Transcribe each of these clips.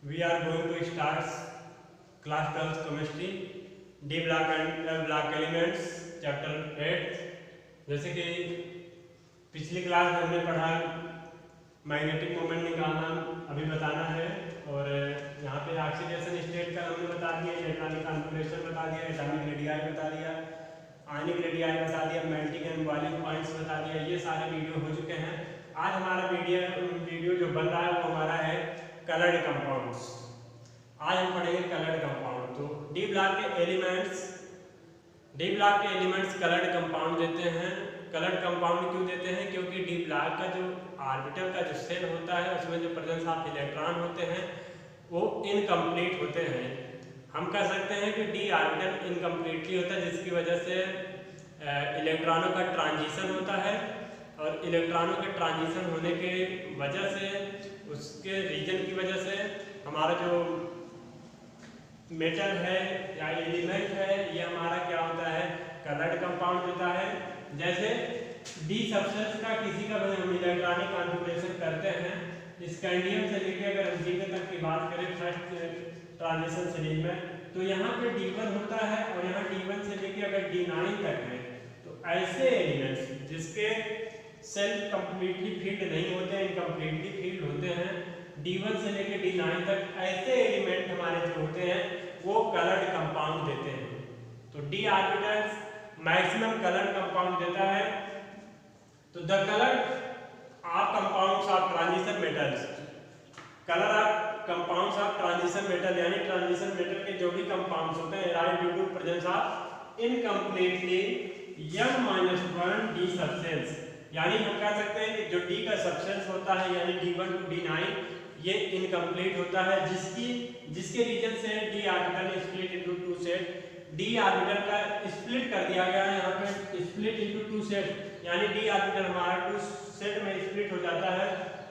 We are going to start class 12 chemistry D block and L block elements chapter 8। जैसे कि पिछली class में हमने पढ़ा मैग्नेटिक मोमेंट निकालना अभी बताना है, और यहाँ पे ऑक्सीडेशन स्टेट का हमने बता दिया, इलेक्ट्रॉनिक कॉन्फिगरेशन बता दिया, एटॉमिक रेडियाई बता दिया, आयनिक रेडियाई बता दिया, मेल्टिंग एंड बॉइलिंग पॉइंट्स बता दिया। ये सारे वीडियो हो चुके हैं। आज हमारा वीडियो जो बन रहा है वो हमारा है कलर्ड कंपाउंड्स। आज हम पढ़ेंगे कलर्ड कंपाउंड। तो डी ब्लॉक के एलिमेंट्स कलर्ड कंपाउंड देते हैं। कलर्ड कंपाउंड क्यों देते हैं? क्योंकि डी ब्लॉक का जो ऑर्बिटल का जो शेल होता है उसमें जो प्रेजेंस ऑफ इलेक्ट्रॉन होते हैं वो इनकम्प्लीट होते हैं। हम कह सकते हैं कि डी ऑर्बिटल इनकम्प्लीटली होता है, जिसकी वजह से इलेक्ट्रॉनों का ट्रांजिशन होता है, और इलेक्ट्रॉनों के ट्रांजिशन होने के वजह से उसके रीजन की वजह से हमारा जो मेटल है या एलिमेंट है ये हमारा क्या होता है, कलर्ड कंपाउंड होता है। जैसे डी सब्सटेंस का किसी का हम इलेक्ट्रॉनिक कॉन्फिगरेशन करते हैं, स्कैंडियम से लेकर अगर हम जीरो तक की बात करें फर्स्ट ट्रांजिशन सीरीज में, तो यहाँ पे D1 होता है और यहाँ D1 से लेकर अगर D9 तक है, तो ऐसे एलिमेंट्स जिसके सेल कंप्लीटली फील्ड नहीं होते हैं, इनकम्प्लीटली फील्ड होते हैं, D1 से लेकर D9 तक ऐसे एलिमेंट हमारे जो होते हैं वो कलर्ड कंपाउंड देते हैं। तो D orbitals maximum coloured compound देता है। तो the coloured of compounds of transition metals, colour of compounds of transition metal यानी ट्रांजिशन मेटल के जो भी कंपाउंड्स होते हैं arrive due to presence of incompletely M-1 D substance, यानी हम कह सकते हैं कि जो डी का सब्सटेंस होता है यानी D1 to D9 ये इनकम्प्लीट होता है, जिसके रीजन से D orbital split into two set. D orbital का स्प्लिट कर दिया गया है यहाँ पे, स्प्लिट इनटू टू सेट, यानी डी ऑर्बिटल हमारा टू सेट में स्प्लिट हो जाता है।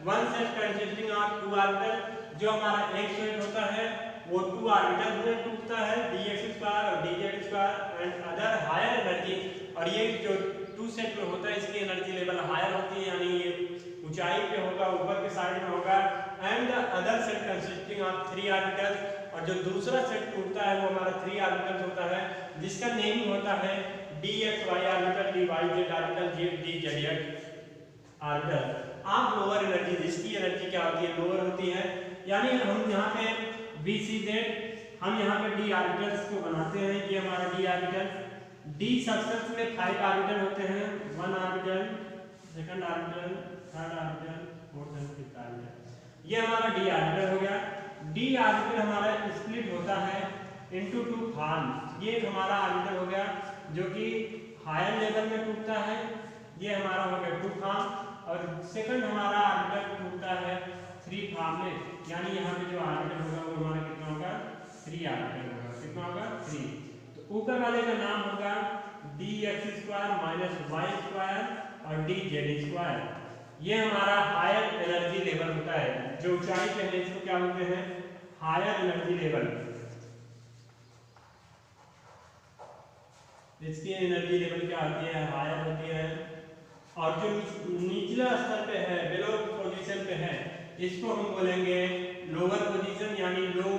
One set consisting of to orbital, जो हमारा एक सेट होता है वो टू ऑर्बिटल में टूटता है, dx² और dz² and other higher energy. और ये जो टू सेट में होता है इसकी एनर्जी लेवल हायर होती है, यानी ये ऊंचाई पे होगा, ऊपर के साइड में होगा। And the other set consisting of three orbitals, और जो दूसरा सेट टूटता है वो हमारा थ्री ऑर्बिटल्स होता है, जिसका नेमिंग होता है dxy orbital, dyz orbital, dzx orbital of lower energy, जिसकी एनर्जी क्या होती है, लोअर होती है। यानी हम यहाँ पे BCZ हम यहाँ पे डी ऑर्बिटल्स को बनाते हैं। ये हमारा डी ऑर्बिटल, डी सब्सटेंस में 5 ऑर्बिटल होते हैं, 1 orbital, second orbital, third orbital, fourth and fifth orbital. ये हमारा डी ऑर्बिटल हो गया। डी ऑर्बिटल हमारा स्प्लिट होता है इनटू टू फॉर्म। ये हमारा ऑर्बिटल हो गया जो कि हायर लेवल में टूटता है, ये हमारा हो गया टू फॉर्म, और सेकंड हमारा ऑर्बिटल टूटता है थ्री फॉर्म में, यानी यहाँ पे जो ऑर्बिटल होगा वो हमारा कितना होगा, 3 ऑर्बिटल होगा। कितना होगा, 3। तो ऊपर वाले का नाम होगा dx² - y² और dz²। ये हमारा हायर एनर्जी लेवल होता है, जो ऊंचाई पे है इसको क्या बोलते हैं, हायर एनर्जी लेवल। इसकी एनर्जी लेवल क्या होती है, हायर होती है। और जो निचला स्तर पे है, बिलो पोजीशन पे है, इसको हम बोलेंगे लोअर पोजीशन यानी लो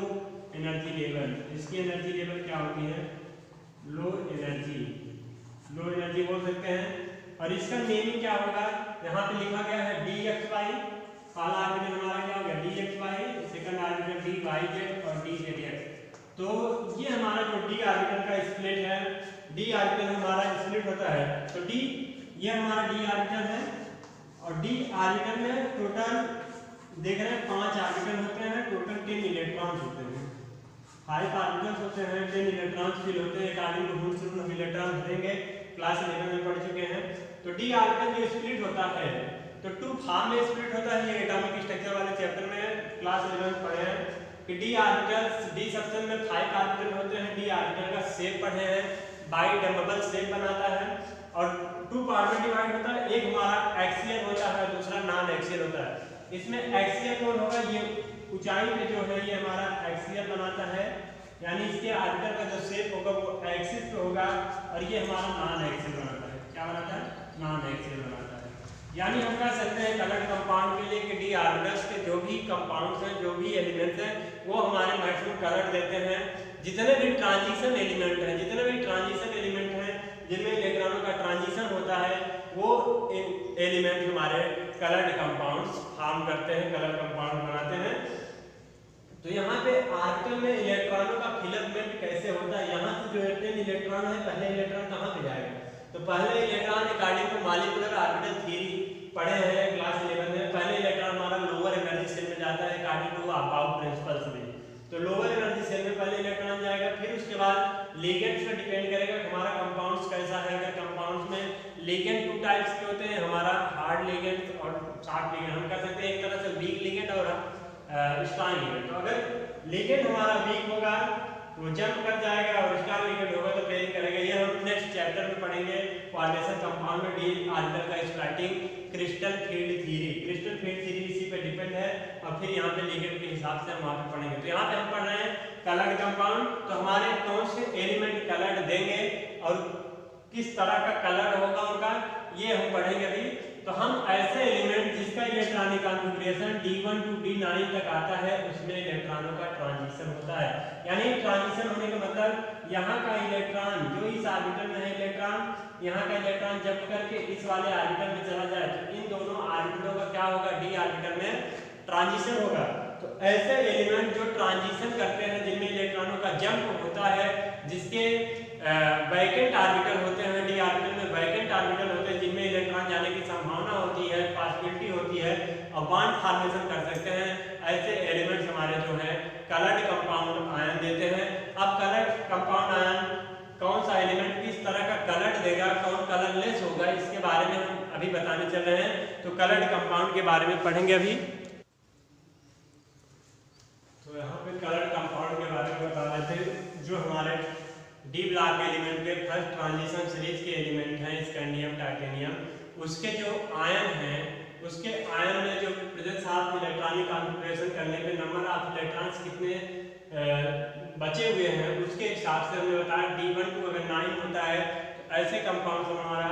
एनर्जी लेवल। इसकी एनर्जी लेवल क्या होती है, लो एनर्जी बोल सकते हैं। और इसका नेमिंग क्या होगा, यहाँ पे लिखा गया है dxy, पहला ऑर्बिटल हमारा क्या हो गया dxy, सेकंड ऑर्बिटल dyz और dzx। तो ये हमारा जो डी ऑर्बिटल का स्प्लिट है, डी ऑर्बिटल हमारा स्प्लिट होता है। तो डी ये हमारा डी ऑर्बिटल है, और डी ऑर्बिटल में टोटल देख रहे हैं 5 ऑर्बिटल होते हैं, टोटल 10 इलेक्ट्रॉन्स होते हैं। 5 ऑर्बिटल्स होते हैं, 10 इलेक्ट्रॉन्स फिल होते हैं। अकॉर्डिंग टू रूल्स हम इलेक्ट्रॉन भरेंगे, क्लास 11 में पढ़ चुके हैं। तो डी ऑर्बिटल जो स्प्लिट होता है तो टू फॉर्म में स्प्लिट होता है। ये एटॉमिक स्ट्रक्चर वाले चैप्टर में क्लास 11 में पढ़े हैं कि डी ऑर्बिटल्स, डी सेक्शन में 5 ऑर्बिटल होते हैं। डी ऑर्बिटल का शेप पढ़े हैं, बाइडेमेबल शेप बनाता है, और 2 पार्ट में डिवाइड होता है। एक हमारा एक्सियल होता है, दूसरा नॉन एक्सियल होता है। इसमें एक्सियल कौन होगा, ये ऊंचाई पे जो है ये हमारा एक्सियल बनाता है, यानी इसके ऑर्बिटल का जो शेप होगा वो एक्सिस पे होगा, और ये हमारा नॉन एक्सियल बनाता है। क्या बनाता है, नॉन एक्सियल बनाता है। यानी हम कह सकते हैं कलर्ड कंपाउंड के लिए कि डी ऑर्बिटल्स के जो भी कंपाउंड्स हैं, जो भी एलिमेंट्स हैं, वो हमारे मैक्सिमम कलर देते हैं। जितने भी ट्रांजिशन एलिमेंट हैं, जिनमें इलेक्ट्रॉनों का ट्रांजिशन होता है, वो एलिमेंट हमारे कलर्ड कंपाउंड्स फॉर्म करते हैं, कलर कंपाउंड बनाते हैं। तो यहाँ पे ऑर्बिटल में इलेक्ट्रॉनों का फिलअपमेंट कैसे होता है, यहाँ से जो 10 इलेक्ट्रॉन है, पहले इलेक्ट्रॉन कहाँ पे जाएगा, तो पहले electron according to molecular orbital theory पढ़े हैं क्लास 11 में, पहले इलेक्ट्रॉन हमारा लोअर एनर्जी सेल में जाता है अकॉर्डिंग टू अबाउट प्रिंसिपल्स में। तो लोअर एनर्जी सेल में पहले इलेक्ट्रॉन जाएगा, फिर उसके बाद लिगेंड्स पे डिपेंड करेगा कि हमारा कंपाउंड्स कैसा है। अगर कंपाउंड्स में लिगेंड 2 टाइप्स के होते हैं, हमारा हार्ड लिगेंड और सॉफ्ट लिगेंड। हम कह सकते हैं एक तरह से वीक लिगेंड और स्ट्रॉन्ग लिगेंड। तो अगर लिगेंड हमारा वीक होगा तो जंप कर जाएगा, और स्ट्रॉन्ग लिगेंड होगा तो पेयरिंग करेगा। ये हम नेक्स्ट चैप्टर में पढ़ेंगे, फॉर्मेशन कंपाउंड में डी ऑर्बिटल का splitting, crystal field theory. Crystal field theory इसी पे डिपेंड है, और फिर यहाँ पे लिगेंड के हिसाब से हम वहाँ पे पढ़ेंगे। तो यहाँ पे हम पढ़ रहे हैं कलर्ड कंपाउंड। तो हमारे कौन से एलिमेंट कलर्ड देंगे और किस तरह का कलर होगा उनका, ये हम पढ़ेंगे अभी। तो हम ऐसे एलिमेंट जिसका electronic configuration D1 to D9 तक आता है, उसमें इलेक्ट्रॉनों का ट्रांजिशन होता है। यानी ट्रांजिशन होने का मतलब यहाँ का इलेक्ट्रॉन जो इस ऑर्बिटल में है, इलेक्ट्रॉन यहाँ का इलेक्ट्रॉन जंप करके इस वाले ऑर्बिटल में चला जाए, तो इन दोनों ऑर्बिटलों का क्या होगा, डी ऑर्बिटल में ट्रांजिशन होगा। तो ऐसे एलिमेंट जो ट्रांजिशन करते हैं, जिनमें इलेक्ट्रॉनों का जंप होता है, जिसके वैकेंट ऑर्बिटल होते हैं, डी ऑर्बिटल में वैकेंट ऑर्बिटल होते हैं, जिनमें इलेक्ट्रॉन जाने की संभावना होती है, पॉसिबिलिटी होती है, और बॉन्ड फॉर्मेशन कर सकते हैं, ऐसे एलिमेंट्स हमारे जो है कलर्ड कंपाउंड आयन देते हैं। अब कलर्ड कंपाउंड आयन कौन सा एलिमेंट किस तरह का कलर देगा, कौन कलरलेस होगा, इसके बारे में हम अभी बताने चल रहे हैं। तो कलर्ड कंपाउंड के बारे में पढ़ेंगे अभी। तो यहाँ पे कलर्ड कंपाउंड के बारे में बता रहे थे, जो हमारे डी ब्लॉक एलिमेंट के फर्स्ट ट्रांजिशन सीरीज के एलिमेंट हैं, स्कैंडियम, टाइटेनियम, उसके जो आयन हैं, उसके आयन में जो प्रेजेंस ऑफ इलेक्ट्रॉनिक कॉन्फ़िगरेशन करने पे नंबर ऑफ इलेक्ट्रॉन्स कितने बचे हुए हैं, उसके हिसाब से हमने बताया D1 to अगर 9 होता है, तो ऐसे कंपाउंड हमारा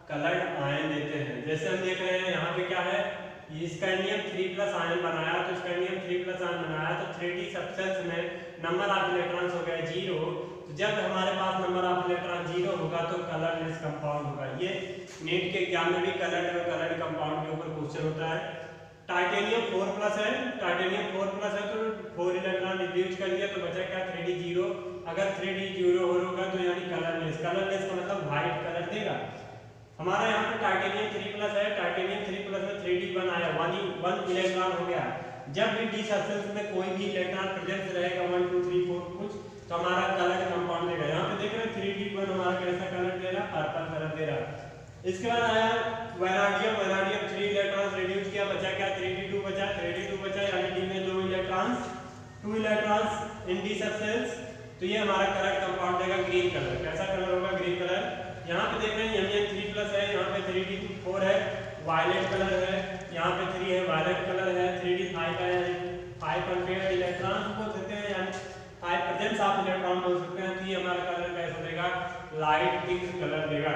कलर्ड आयन देते हैं। जैसे हम देख रहे हैं यहाँ पे क्या है, स्कैंडियम 3+ आयन बनाया, तो स्कैंडियम 3+ आयन बनाया तो 3D सब्सटेंस में नंबर ऑफ इलेक्ट्रॉन्स हो गया 0। तो जब हमारे पास नंबर ऑफ इलेक्ट्रॉन 0 होगा तो कलरलेस कंपाउंड होगा। ये नीट के एग्जाम में भी कलर्ड और कलर्ड कंपाउंड के ऊपर क्वेश्चन होता है। टाइटेनियम 4+ है, टाइटेनियम 4+ है, तो 4 इलेक्ट्रॉन रिड्यूस कर दिया तो बचा क्या 3D 0। अगर 3D 0 होगा तो यानी कलरलेस, कलरलेस का मतलब व्हाइट कलर देगा। हमारा यहाँ पे टाइटेनियम 3+ है, टाइटेनियम 3+ में 3D 1 आया, 1 इलेक्ट्रॉन हो गया। जब भी डी सब्सटेंस में कोई भी इलेक्ट्रॉन प्रेजेंट रहेगा 1 2 3 4 कुछ, तो हमारा कलर कंपाउंड देगा। यहाँ पे देख रहे हैं 3D 1 हमारा कैसा कलर दे रहा, पर्पल कलर दे रहा। इसके बाद आया वैनाडियम, वैनाडियम 3 इलेक्ट्रॉन्स रिड्यूस किया, बचा क्या 3D2 बचा, 3D2 बचा, यानी डी में 2 इलेक्ट्रॉन्स इन डी सब्सटेंस। तो ये हमारा कलर कंपाउंड देगा ग्रीन कलर। कैसा कलर होगा, ग्रीन कलर। यहाँ पे देख रहे हैं Mn3+ है, यहाँ पे 3D4 है, वायलेट कलर है, यहाँ पे 3 है, वायलेट कलर है, 3D5 है, 5 कंपेयर्ड इलेक्ट्रॉन्स बोल सकते हैं, यानी 5 प्रेजेंस ऑफ इलेक्ट्रॉन बोल सकते हैं। तो ये हमारा कलर कैसा देगा, लाइट पिंक कलर देगा।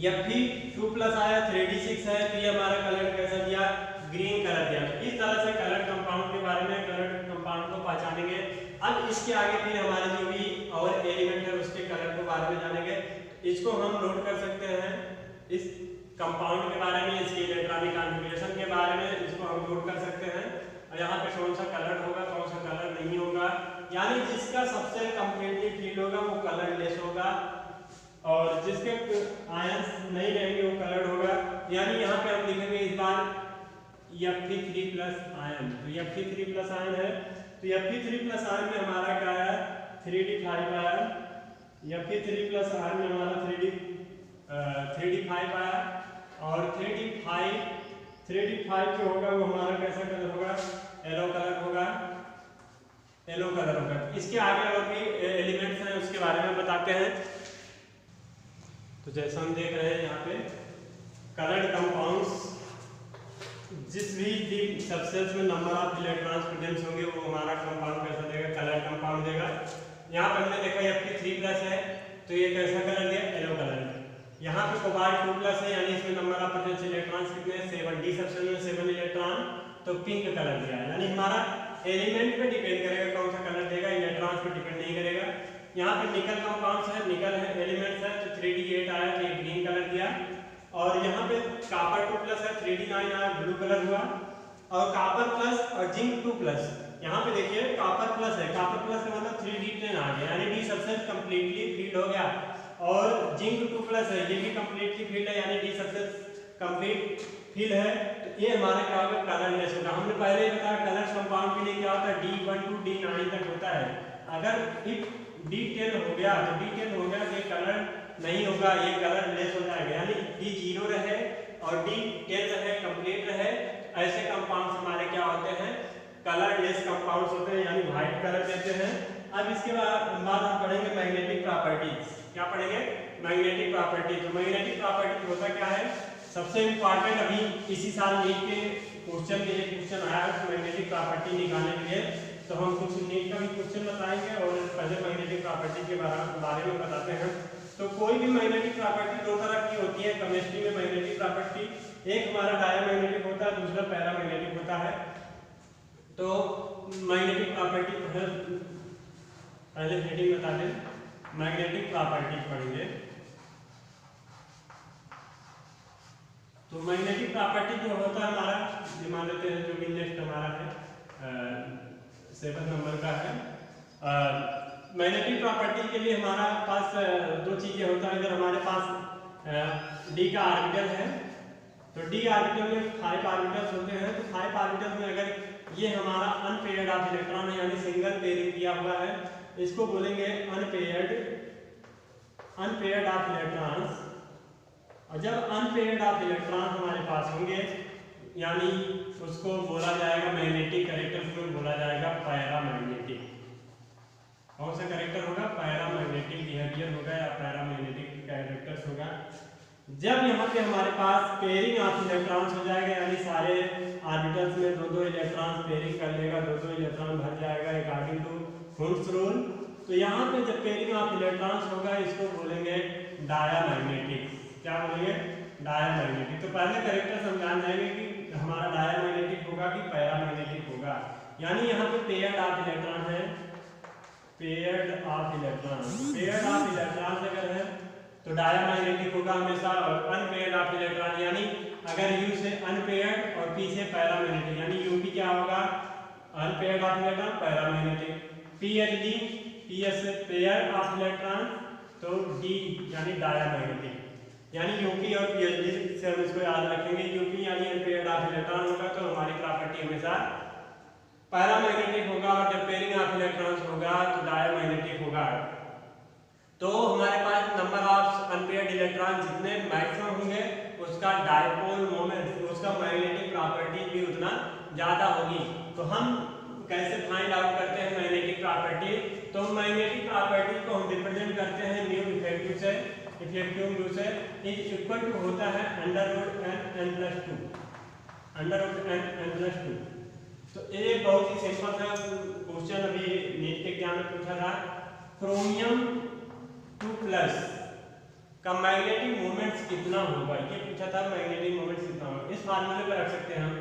Fe2+ आया, 3D6 है, तो ये हमारा कलर कैसा दिया, ग्रीन कलर दिया। इस तरह से कलर कंपाउंड के बारे में, कलर कंपाउंड को पहचानेंगे। अब इसके आगे फिर हमारे जो भी और एलिमेंट है उसके कलर के बारे में जानेंगे। इसको हम नोट कर सकते हैं, इस कंपाउंड के बारे में, इसके इलेक्ट्रॉनिक कॉन्फ़िगरेशन के बारे में, इसको हम नोट कर सकते हैं। और यहाँ पे कौन सा कलर होगा, कौन सा कलर नहीं होगा, यानी जिसका सबसे कंप्लीटली फील्ड होगा वो कलरलेस होगा, और जिसके आयंस नहीं रहेंगे वो कलर्ड होगा। यानी यहाँ पे हम लिखेंगे इस बार Fe3+ आयन। तो Fe3+ आयन है, तो Fe3+ आयन में हमारा क्या है, 3D5 आया। Fe3+ आयन में हमारा 3D5 आया, और 3D5 जो होगा वो हमारा कैसा कलर होगा, येलो कलर होगा, येलो कलर होगा। इसके आगे और भी एलिमेंट्स हैं उसके बारे में बताते हैं। तो जैसा हम देख रहे हैं यहाँ पे कलर्ड कंपाउंड्स, जिस भी सब्सटेंस में नंबर ऑफ इलेक्ट्रॉन्स प्रेजेंट होंगे वो हमारा कंपाउंड कैसा देगा, कलर्ड कंपाउंड देगा। यहाँ पे हमने देखा Fe3+ है, तो ये कैसा कलर दिया, येलो कलर। यहाँ पे कोबाल्ट 2+ है, यानी इसमें नंबर ऑफ प्रेजेंट इलेक्ट्रॉन्स कितने हैं, 7। डी सब्सटेंस में 7 इलेक्ट्रॉन, तो पिंक कलर दिया। यानी हमारा एलिमेंट पे डिपेंड करेगा कौन सा कलर देगा, इलेक्ट्रॉन्स पे डिपेंड नहीं करेगा। यहाँ पे निकल कंपाउंड्स है, निकल है एलिमेंट्स है, तो 3D8 आया तो ये ग्रीन कलर दिया। और यहाँ पे कॉपर 2+ है, 3D9 आया ब्लू कलर हुआ। और कॉपर प्लस और जिंक 2+, यहाँ पे देखिए कॉपर प्लस है, कॉपर प्लस का मतलब 3D10 आ गया, यानी डी सब्सटेंस कंप्लीटली फील्ड हो गया। और जिंक 2+ है, ये भी कंप्लीटली फील्ड है, यानी डी सब्सटेंस कंप्लीट फील्ड है। तो ये हमारा क्या होगा, कलरलेस होगा। हमने पहले ही बताया कलर्स कंपाउंड के लिए क्या होता है, D1 to D9 तक होता है। अगर इफ D10 हो गया तो D10 हो गया तो ये कलर नहीं होगा, ये कलरलेस हो जाएगा, यानी D0 रहे और D10 रहे, कंप्लीट रहे, ऐसे कंपाउंड्स हमारे क्या होते हैं, कलरलेस कंपाउंड्स होते हैं, यानी व्हाइट कलर देते हैं। अब इसके बाद हम पढ़ेंगे मैग्नेटिक प्रॉपर्टीज। क्या पढ़ेंगे, मैग्नेटिक प्रॉपर्टीज। तो मैग्नेटिक प्रॉपर्टीज होता क्या है, सबसे इम्पोर्टेंट अभी इसी साल नीट के क्वेश्चन के लिए क्वेश्चन आया है मैग्नेटिक प्रॉपर्टी निकालने के लिए, तो हम कुछ नीट का भी क्वेश्चन बताएंगे और पहले मैग्नेटिक प्रॉपर्टी के बारे में बताते हैं। तो कोई भी मैग्नेटिक प्रॉपर्टी दो तरह की होती है केमिस्ट्री में। मैग्नेटिक प्रॉपर्टी एक हमारा डायमैग्नेटिक होता है, दूसरा पैरामैग्नेटिक होता है। तो मैग्नेटिक प्रॉपर्टी पहले हेडिंग बता दें, मैग्नेटिक प्रॉपर्टी पढ़ेंगे। तो मैग्नेटिक प्रॉपर्टी जो होता है हमारा, मान लेते हैं जो भी नेक्स्ट हमारा है 7 नंबर का है। मैग्नेटिक प्रॉपर्टी के लिए हमारा पास दो चीजें होता है। अगर हमारे पास डी का ऑर्बिटल है तो डी ऑर्बिटल में 5 ऑर्बिटल्स होते हैं। तो 5 ऑर्बिटल्स में अगर ये हमारा अनपेयर्ड ऑफ इलेक्ट्रॉन है, यानी सिंगल पेयरिंग किया हुआ है, इसको बोलेंगे अनपेयर्ड ऑफ इलेक्ट्रॉन्स। और जब अनपेयर्ड ऑफ इलेक्ट्रॉन हमारे पास होंगे, यानी उसको बोला जाएगा मैग्नेटिक कैरेक्टर्स में बोला जाएगा पैरामैग्नेटिक। कौन सा कैरेक्टर होगा, पैरामैग्नेटिक बिहेवियर होगा या पैरामैग्नेटिक कैरेक्टर्स होगा। जब यहाँ पे हमारे पास पेयरिंग ऑफ इलेक्ट्रॉन्स हो जाएगा, यानी सारे ऑर्बिटल्स में 2-2 इलेक्ट्रॉन पेयरिंग कर लेगा, 2-2 इलेक्ट्रॉन भर जाएगा अकॉर्डिंग टू हुंस रूल। तो यहाँ पे जब पेयरिंग ऑफ इलेक्ट्रॉन्स होगा, इसको बोलेंगे डायामैग्नेटिक। क्या बोलेंगे, डायामैग्नेटिक। तो पहले कैरेक्टर्स हम जान जाएंगे कि हमारा डायामैग्नेटिक होगा कि पैरामैग्नेटिक होगा। यानी यहाँ पे पेयर्ड ऑफ इलेक्ट्रॉन है, पेयर्ड ऑफ इलेक्ट्रॉन अगर है तो डायामैग्नेटिक होगा हमेशा। और अनपेयर्ड ऑफ इलेक्ट्रॉन, यानी अगर यू से अनपेयर्ड और पी से पैरामैग्नेटिक, यानी यू पी क्या होगा, unpaired of electron paramagnetic. P H D, P S से पेयर ऑफ इलेक्ट्रॉन, तो डी यानी डायामैग्नेटिक। यानी यूपी और पीएचडी से हम इसको याद रखेंगे। यूपी यानी अनपेयर्ड ऑफ इलेक्ट्रॉन होगा तो हमारी प्रॉपर्टी हमेशा पैरामैग्नेटिक होगा, और जब पेयरिंग ऑफ इलेक्ट्रॉन्स होगा तो डायामैग्नेटिक होगा। तो हमारे पास नंबर ऑफ अनपेयर्ड इलेक्ट्रॉन जितने मैक्सिमम होंगे, उसका डायपोल मोमेंट, उसका मैग्नेटिक प्रॉपर्टी भी उतना ज्यादा होगी। तो हम कैसे फाइंड आउट करते हैं मैग्नेटिक प्रॉपर्टी, तो मैग्नेटिक प्रॉपर्टी को हम रिप्रेजेंट करते हैं म्यू इफेक्टिव से। इफेक्टिव म्यू से इज इक्वल टू होता है √n+2, √n+2। तो ये बहुत ही सिंपल सा क्वेश्चन अभी नीट के एग्जाम में पूछा था। क्रोमियम 2+ का मैग्नेटिक मोमेंट्स कितना होगा, ये पूछा था, मैग्नेटिक मोमेंट्स कितना होगा। इस फार्मूले पर रख सकते हैं हम।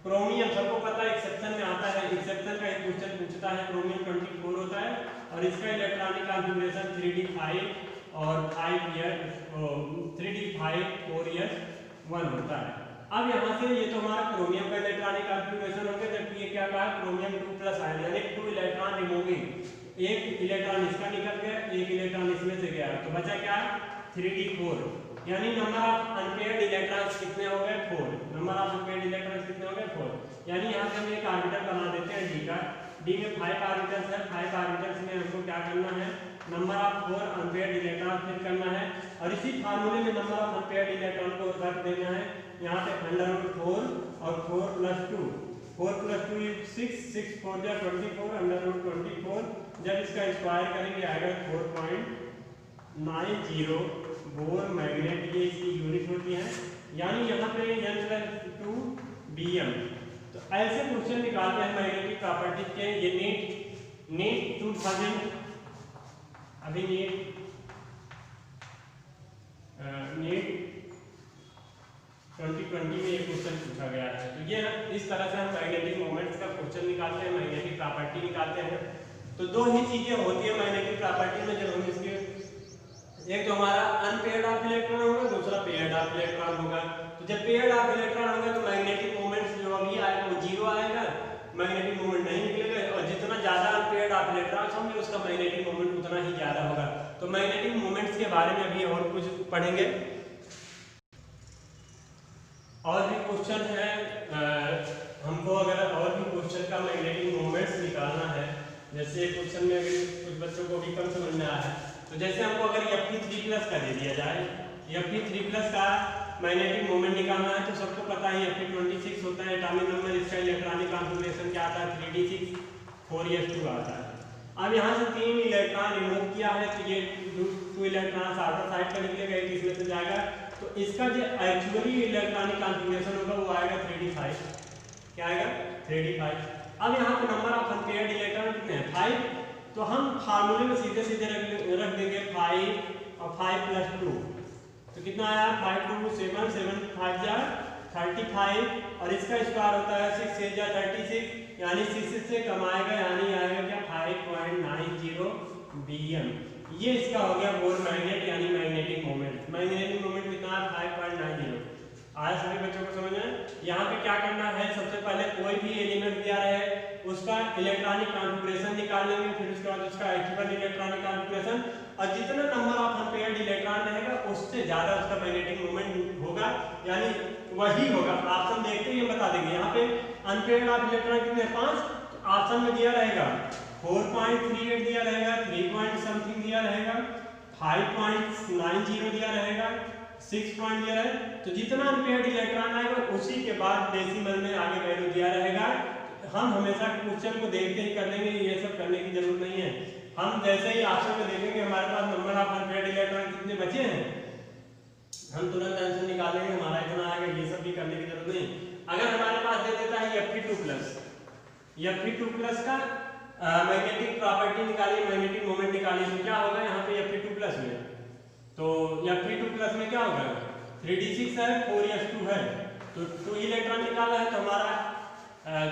क्रोमियम सबको पता है एक्सेप्शन में आता है, एक्सेप्शन का एक क्वेश्चन पूछता है। क्रोमियम 24 होता है और इसका इलेक्ट्रॉनिक कॉन्फ़िगरेशन 3d5 और 3d5 4s1 होता है। अब यहाँ से ये तो हमारा क्रोमियम का इलेक्ट्रॉनिक कॉन्फ़िगरेशन हो गया, जबकि ये क्या कहा, क्रोमियम 2+ आयन, यानी 2 इलेक्ट्रॉन रिमूविंग। एक इलेक्ट्रॉन इसका निकल गया, एक इलेक्ट्रॉन इसमें से गया, तो बचा क्या, 3d4। यानी नंबर ऑफ अनपेयर्ड इलेक्ट्रॉन्स कितने हो गए, 4। नंबर ऑफ अनपेयर्ड इलेक्ट्रॉन्स कितने हो गए, 4। यानी यहाँ से हम एक ऑर्बिटल बना देते हैं डी का। डी में 5 ऑर्बिटल्स है, 5 ऑर्बिटल्स में हमको क्या करना है, number of 4 unpaired electron fill करना है। और इसी फार्मूले में नंबर ऑफ अनपेयर्ड इलेक्ट्रॉन को रख देना है यहाँ पे √4 और 4+2, 4+2 is 6, 6 4 जा 24, √24। जब इसका स्क्वायर करेंगे आएगा 4.90 बोर मैग्नेट, ये इसकी यूनिट होती है। यानी यहाँ पे n+2 bm। तो ऐसे क्वेश्चन निकालते हैं मैग्नेटिक प्रॉपर्टी के। ये नीट 2000 अभी नीट 2020 में ये क्वेश्चन पूछा गया है। तो ये इस तरह से हम मैग्नेटिक मोमेंट्स का क्वेश्चन निकालते हैं, मैग्नेटिक प्रॉपर्टी निकालते हैं। तो दो ही चीजें होती है मैग्नेटिक प्रॉपर्टी में जब हम इसके, एक तो हमारा अनपेयर्ड ऑफ इलेक्ट्रॉन होगा, दूसरा पेयर्ड ऑफ इलेक्ट्रॉन होगा। तो जब पेयर्ड ऑफ इलेक्ट्रॉन होगा तो मैग्नेटिक मोमेंट्स जो अभी आएगा वो जीरो आएगा, मैग्नेटिक मोमेंट नहीं निकलेगा, और जितना ज्यादा अनपेयर्ड ऑफ इलेक्ट्रॉन्स होंगे उसका मैग्नेटिक मोमेंट उतना ही ज्यादा होगा। तो मैग्नेटिक मोमेंट्स के बारे में अभी और कुछ पढ़ेंगे। और भी क्वेश्चन है, हमको अगर और भी क्वेश्चन का मैग्नेटिक मोमेंट्स निकालना है, जैसे क्वेश्चन में अगर कुछ बच्चों को भी कम समझ में आया है, तो जैसे हमको अगर Fe3+ का दे दिया जाए, Fe3+ का मैग्नेटिक मोमेंट निकालना है, तो सबको पता है Fe26 होता है एटॉमिक नंबर, इसका इलेक्ट्रॉनिक कॉन्फ़िगरेशन क्या आता है 3d6 4s2 आता है। अब यहाँ से 3 इलेक्ट्रॉन रिमूव किया है तो ये 2 इलेक्ट्रॉन आउटर साइड का निकलेगा, एक इसमें से जाएगा, तो इसका जो एक्चुअली इलेक्ट्रॉनिक कॉन्फ़िगरेशन होगा वो आएगा 3d5। क्या आएगा 3d5। अब यहाँ पे नंबर ऑफ अनपेयर्ड इलेक्ट्रॉन कितने हैं 5, तो हम फार्मूले में सीधे सीधे रख देंगे 5 और 5 + 2, तो कितना आया 5 2 7 7 5 जा 35, और इसका स्क्वायर होता है 6 6 जा 36, यानी 6 से कम आएगा, यानी आएगा क्या 5.90 Bm। ये इसका हो गया बोर मैग्नेट यानी मैग्नेटिक मोमेंट। मैग्नेटिक मोमेंट कितना है 5.90। आज सभी बच्चों को समझ में, यहाँ पे क्या करना है, सबसे पहले कोई भी एलिमेंट दिया रहे उसका इलेक्ट्रॉनिक कॉन्फ़िगरेशन निकाल लेंगे, फिर उसके बाद उसका एक्चुअल इलेक्ट्रॉनिक कॉन्फ़िगरेशन, और जितना नंबर ऑफ अनपेयर्ड इलेक्ट्रॉन रहेगा उससे ज्यादा उसका मैग्नेटिक मोमेंट होगा, यानी वही होगा। ऑप्शन देखते ही बता देंगे। यहाँ पे अनपेयर्ड ऑफ इलेक्ट्रॉन कितने 5, तो ऑप्शन में दिया रहेगा 4.38 दिया रहेगा, 3 पॉइंट समथिंग दिया रहेगा, 5.90 दिया रहेगा, 6 पॉइंट दिया है। तो जितना अनपेयर्ड इलेक्ट्रॉन आएगा उसी के बाद डेसिमल में आगे वैल्यू दिया रहेगा। हम हमेशा क्वेश्चन को देखते ही कर लेंगे, ये सब करने की जरूरत नहीं है। हम जैसे ही ऑप्शन में देखेंगे हमारे पास नंबर ऑफ अनपेयर्ड इलेक्ट्रॉन कितने बचे हैं, हम तुरंत आंसर निकालेंगे, हमारा इतना आएगा, ये सब भी करने की जरूरत नहीं। अगर हमारे पास दे देता है Fe2+ का मैग्नेटिक प्रॉपर्टी निकालिए, मैग्नेटिक मोमेंट निकालिए, तो क्या होगा यहाँ पे Fe2+ में, तो Fe2+ में क्या होगा 3d6 है 4s2 है, तो 2 इलेक्ट्रॉन निकाला है, तो हमारा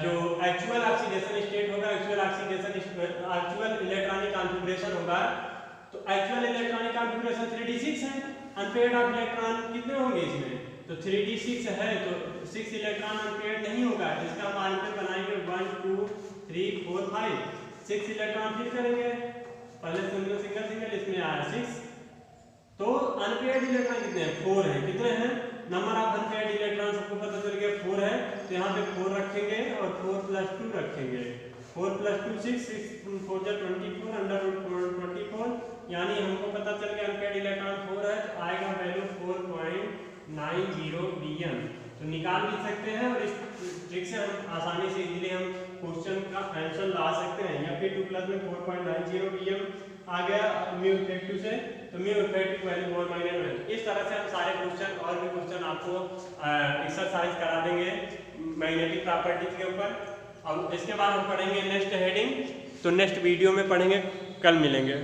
जो एक्चुअल ऑक्सीडेशन स्टेट होगा, एक्चुअल इलेक्ट्रॉनिक कॉन्फ़िगरेशन होगा, तो एक्चुअल इलेक्ट्रॉनिक कॉन्फ़िगरेशन 3d6 है। अनपेयर्ड ऑफ इलेक्ट्रॉन कितने होंगे इसमें, तो 3d6 है, तो 6 इलेक्ट्रॉन अनपेयर्ड नहीं होगा, इसका हम आंसर बनाएंगे 1 2 3 4 5, 6 इलेक्ट्रॉन फिर करेंगे, पहले सिंगल, इसमें आया 6, तो अनपेयर्ड इलेक्ट्रॉन कितने हैं 4 है, कितने हैं नंबर ऑफ अनपेयर्ड इलेक्ट्रॉन सबको पता चल गया 4 है, तो यहाँ पे 4 रखेंगे और 4 + 2 रखेंगे, 4 + 2 6 6 4 जा 24 √24, यानी हमको पता चल गया अनपेयर्ड इलेक्ट्रॉन 4 है, तो आएगा वैल्यू 4.90 Bm। तो निकाल भी सकते हैं और इस ट्रिक से हम आसानी से इजीली हम क्वेश्चन का आंसर ला सकते हैं। Fe2+ में 4.90 Bm आ गया μ से, तो μ वैल्यू बोर मैग्नेट। इस तरह से हम सारे क्वेश्चन और भी क्वेश्चन आपको एक्सरसाइज करा देंगे मैग्नेटिक प्रॉपर्टीज के ऊपर। अब इसके बाद हम पढ़ेंगे नेक्स्ट हेडिंग, तो नेक्स्ट वीडियो में पढ़ेंगे, कल मिलेंगे।